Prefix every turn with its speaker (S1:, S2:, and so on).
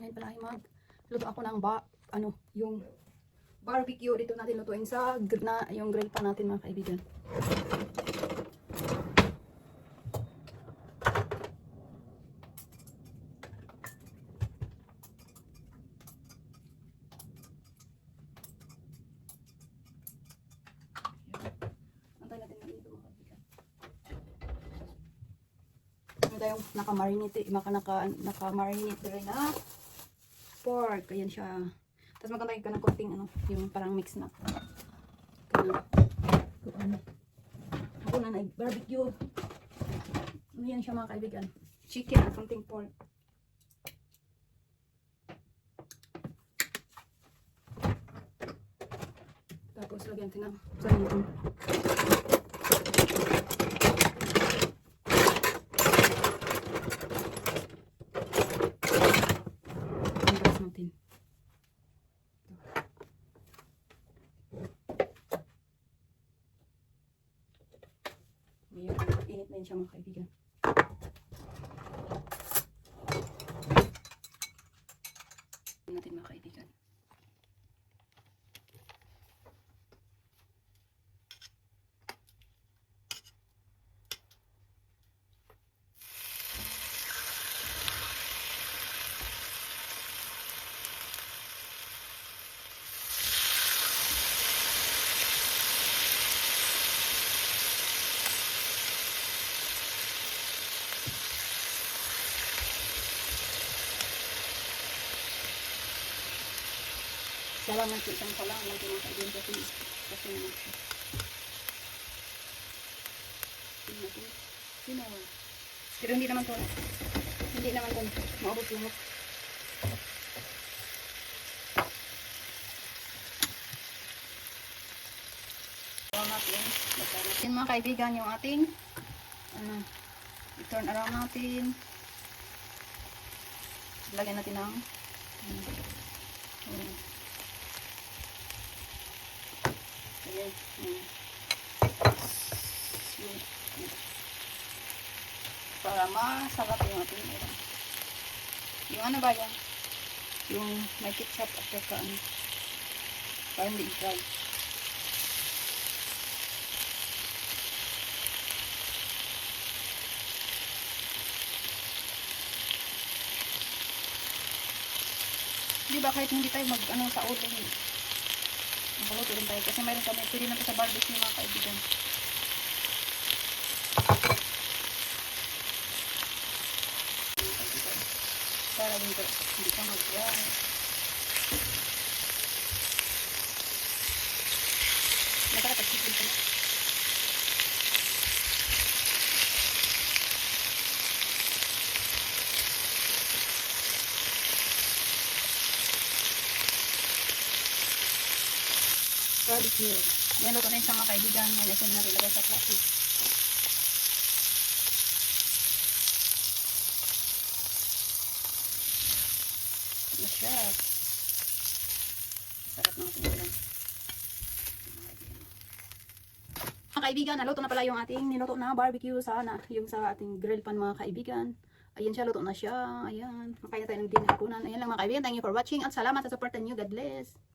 S1: ngayon pala ay magluto ako ng yung barbecue. Dito natin lutuin sa yung grill pa natin mga kaibigan. Antay natin na dito mga kaibigan. Ito yung naka-marinate rin na pork. Ayan siya. Tapos magkantay ka ng konting yung parang mix na. Ako na barbecue. Ayan siya mga kaibigan. Chicken at konting pork. Tapos lagyan natin ng sanitong. Natin. Init na yun siya mga kaibigan. Natin mga kaibigan. Kailangan natin isang palang lang mga kaibigan kasi naman siya. Pero hindi naman maubos lumot. Yan mga kaibigan yung ating i-turn around natin. Lagyan natin ng para masarap yung ating ulam. Yung ano ba yan? Yung may ketchup at saka para hindi i-fry. Diba kahit hindi tayo sa ulam magluto rin tayo kasi mayroon kami pwede natin sa barbecue mga kaibigan. Para hindi ka mag-dry. Nakakapag-chicken ka na. Barbecue. Yan, luto na yung mga kaibigan. Yan, ito na rin lagay sa plato. Masarap. Sarap ng ating ulam. Mga kaibigan, naluto na pala yung ating niluto na barbecue yung sa ating grill pan mga kaibigan. Ayan siya, luto na siya. Ayan. Makain na tayo ng dinner hapunan. Ayan lang mga kaibigan. Thank you for watching at salamat sa support niyo. God bless.